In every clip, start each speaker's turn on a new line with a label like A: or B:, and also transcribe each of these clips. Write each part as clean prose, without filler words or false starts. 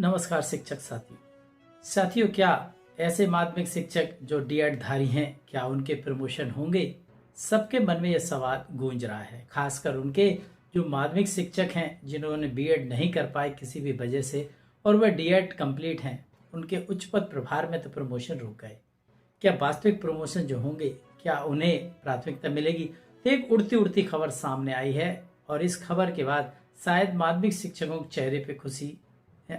A: नमस्कार शिक्षक साथियों, क्या ऐसे माध्यमिक शिक्षक जो डीएड धारी हैं, क्या उनके प्रमोशन होंगे? सबके मन में यह सवाल गूंज रहा है। खासकर उनके जो माध्यमिक शिक्षक हैं जिन्होंने बीएड नहीं कर पाए किसी भी वजह से और वह डीएड कंप्लीट हैं, उनके उच्च पद प्रभार में तो प्रमोशन रुक गए। क्या वास्तविक प्रमोशन जो होंगे, क्या उन्हें प्राथमिकता मिलेगी? तो एक उड़ती उड़ती खबर सामने आई है और इस खबर के बाद शायद माध्यमिक शिक्षकों के चेहरे पे खुशी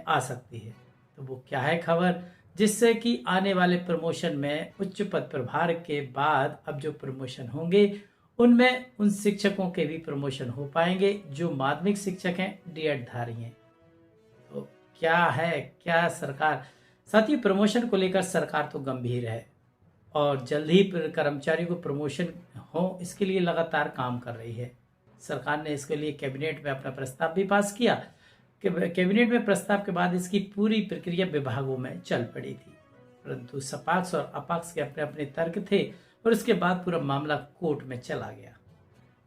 A: आ सकती है। तो वो क्या है खबर, जिससे कि आने वाले प्रमोशन में उच्च पद प्रभार के बाद अब जो प्रमोशन होंगे उनमें उन शिक्षकों के भी प्रमोशन हो पाएंगे जो माध्यमिक शिक्षक हैं, डीएड धारी हैं। तो क्या सरकार साथ ही प्रमोशन को लेकर सरकार तो गंभीर है और जल्द ही कर्मचारियों को प्रमोशन हो इसके लिए लगातार काम कर रही है। सरकार ने इसके लिए कैबिनेट में अपना प्रस्ताव भी पास किया। कैबिनेट में प्रस्ताव के बाद इसकी पूरी प्रक्रिया विभागों में चल पड़ी थी, परंतु सपक्ष और अपक्ष के अपने अपने तर्क थे और इसके बाद पूरा मामला कोर्ट में चला गया।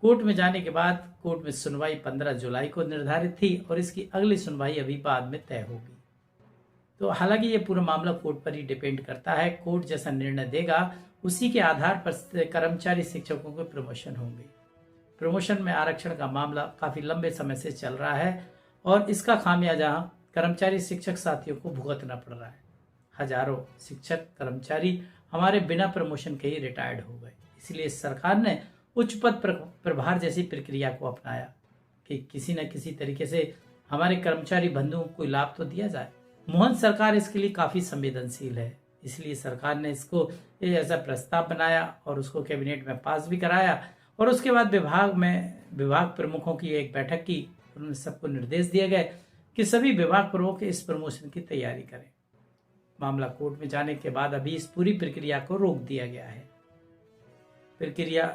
A: कोर्ट में जाने के बाद कोर्ट में सुनवाई 15 जुलाई को निर्धारित थी और इसकी अगली सुनवाई अभी बाद में तय होगी। तो हालांकि ये पूरा मामला कोर्ट पर ही डिपेंड करता है। कोर्ट जैसा निर्णय देगा उसी के आधार पर कर्मचारी शिक्षकों के प्रमोशन होंगे। प्रमोशन में आरक्षण का मामला काफी लंबे समय से चल रहा है और इसका खामियाजा कर्मचारी शिक्षक साथियों को भुगतना पड़ रहा है। हजारों शिक्षक कर्मचारी हमारे बिना प्रमोशन के ही रिटायर्ड हो गए। इसलिए सरकार ने उच्च पद प्रभार जैसी प्रक्रिया को अपनाया कि किसी न किसी तरीके से हमारे कर्मचारी बंधुओं को लाभ तो दिया जाए। मोहन सरकार इसके लिए काफी संवेदनशील है, इसलिए सरकार ने इसको ऐसा प्रस्ताव बनाया और उसको कैबिनेट में पास भी कराया और उसके बाद विभाग प्रमुखों की एक बैठक की। उन्होंने सबको निर्देश दिए गए कि सभी विभाग प्रमुख इस प्रमोशन की तैयारी करें। मामला कोर्ट में जाने के बाद अभी इस पूरी प्रक्रिया को रोक दिया गया है। प्रक्रिया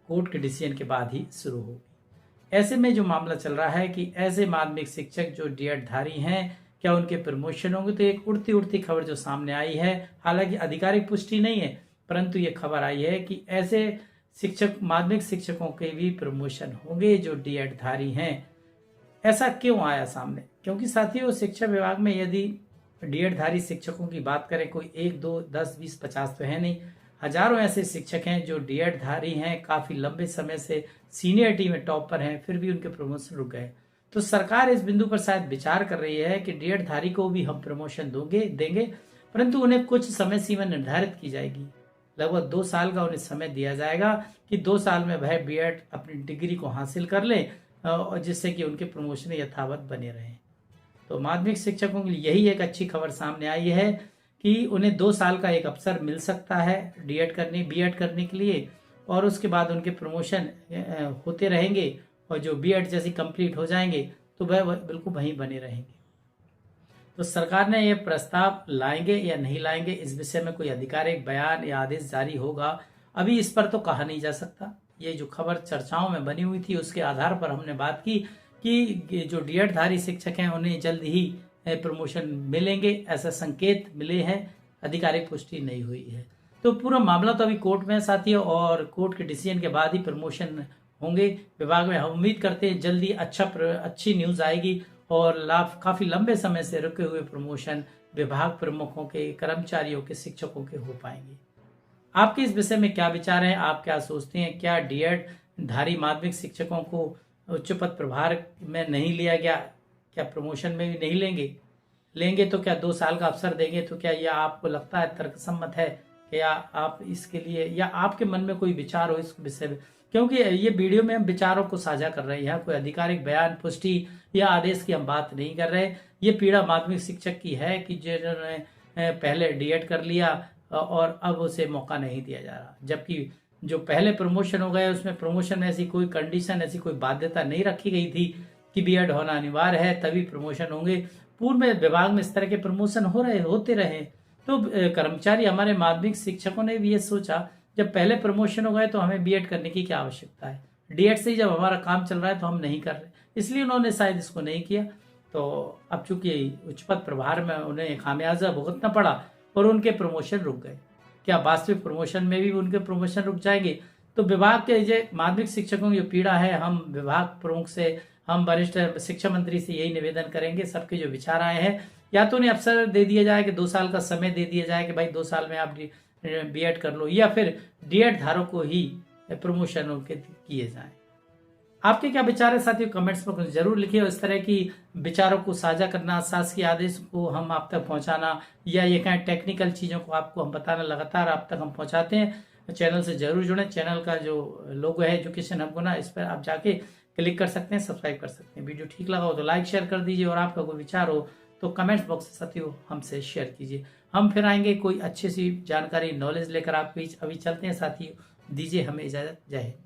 A: कोर्ट के डिसीजन के बाद ही शुरू होगी। ऐसे में जो मामला चल रहा है कि ऐसे माध्यमिक शिक्षक जो डीएड धारी हैं, क्या उनके प्रमोशन होंगे? तो एक उड़ती उड़ती खबर जो सामने आई है, हालांकि आधिकारिक पुष्टि नहीं है, परंतु ये खबर आई है कि ऐसे माध्यमिक शिक्षकों के भी प्रमोशन होंगे जो डीएड धारी हैं। ऐसा क्यों आया सामने? क्योंकि साथियों, शिक्षा विभाग में यदि डीएड धारी शिक्षकों की बात करें, कोई 1, 2, 10, 20, 50 तो है नहीं, हजारों ऐसे शिक्षक हैं जो डीएड धारी हैं, काफी लंबे समय से सीनियरिटी में टॉप पर हैं, फिर भी उनके प्रमोशन रुक गए। तो सरकार इस बिंदु पर शायद विचार कर रही है कि डीएड धारी को भी हम प्रमोशन देंगे, परंतु उन्हें कुछ समय सीमा निर्धारित की जाएगी। लगभग 2 साल का उन्हें समय दिया जाएगा कि 2 साल में वह बीएड अपनी डिग्री को हासिल कर ले और जिससे कि उनके प्रमोशन यथावत बने रहें। तो माध्यमिक शिक्षकों के लिए यही एक अच्छी खबर सामने आई है कि उन्हें 2 साल का एक अवसर मिल सकता है बीएड करने के लिए और उसके बाद उनके प्रमोशन होते रहेंगे और जो बीएड जैसी कंप्लीट हो जाएंगे तो वह बिल्कुल वहीं बने रहेंगे। तो सरकार ने यह प्रस्ताव लाएंगे या नहीं लाएंगे, इस विषय में कोई आधिकारिक बयान या आदेश जारी होगा, अभी इस पर तो कहा नहीं जा सकता। ये जो खबर चर्चाओं में बनी हुई थी उसके आधार पर हमने बात की कि जो डीएड धारी शिक्षक हैं उन्हें जल्द ही प्रमोशन मिलेंगे, ऐसा संकेत मिले हैं, आधिकारिक पुष्टि नहीं हुई है। तो पूरा मामला तो अभी कोर्ट में साथियों और कोर्ट के डिसीजन के बाद ही प्रमोशन होंगे विभाग में। हम उम्मीद करते हैं जल्दी अच्छी न्यूज आएगी और काफी लंबे समय से रुके हुए प्रमोशन विभाग प्रमुखों के, कर्मचारियों के, शिक्षकों के हो पाएंगे। आपके इस विषय में क्या विचार हैं? आप क्या सोचते हैं? क्या डीएड धारी माध्यमिक शिक्षकों को उच्च पद प्रभार में नहीं लिया गया? क्या प्रमोशन में भी नहीं लेंगे तो क्या 2 साल का अवसर देंगे? तो क्या यह आपको लगता है तर्कसम्मत है? क्या आप इसके लिए या आपके मन में कोई विचार हो इस विषय में? क्योंकि ये वीडियो में हम विचारों को साझा कर रहे हैं, कोई आधिकारिक बयान, पुष्टि या आदेश की हम बात नहीं कर रहे। ये पीड़ा माध्यमिक शिक्षक की है कि जिन्होंने पहले डीएड कर लिया और अब उसे मौका नहीं दिया जा रहा, जबकि जो पहले प्रमोशन हो गए उसमें प्रमोशन में ऐसी कोई कंडीशन, ऐसी कोई बाध्यता नहीं रखी गई थी कि बीएड होना अनिवार्य है तभी प्रमोशन होंगे। पूर्व में विभाग में इस तरह के प्रमोशन होते रहे। तो कर्मचारी हमारे माध्यमिक शिक्षकों ने भी ये सोचा, जब पहले प्रमोशन हो गए तो हमें बीएड करने की क्या आवश्यकता है, डीएड से ही जब हमारा काम चल रहा है तो हम नहीं कर रहे, इसलिए उन्होंने शायद इसको नहीं किया। तो अब चूंकि उच्च पद प्रभार में उन्हें खामियाजा भुगतना पड़ा और उनके प्रमोशन रुक गए। क्या वास्तविक प्रमोशन में भी उनके प्रमोशन रुक जाएंगे? तो विभाग के जो माध्यमिक शिक्षकों की जो पीड़ा है, हम विभाग प्रमुख से हम वरिष्ठ शिक्षा मंत्री से यही निवेदन करेंगे, सबके जो विचार आए हैं या तो उन्हें अवसर दे दिया जाए कि 2 साल का समय दे दिया जाए कि भाई 2 साल में आप बीएड कर लो, या फिर डीएड धारक को ही प्रमोशन उनके किए जाए। आपके क्या विचार है साथियों, कमेंट्स में जरूर लिखिए। और इस तरह की विचारों को साझा करना, शासकीय आदेश को हम आप तक पहुंचाना, या ये कहें टेक्निकल चीज़ों को आपको हम बताना, लगातार आप तक हम पहुंचाते हैं। चैनल से जरूर जुड़ें। चैनल का जो लोगो है एजुकेशन हब ना, इस पर आप जाके क्लिक कर सकते हैं, सब्सक्राइब कर सकते हैं। वीडियो ठीक लगा हो तो लाइक शेयर कर दीजिए, और आपका कोई विचार हो तो कमेंट्स बॉक्स से साथियों हमसे शेयर कीजिए। हम फिर आएंगे कोई अच्छी सी जानकारी, नॉलेज लेकर आपके बीच। अभी चलते हैं साथियों, दीजिए हमें इजाजत। जय हिंद।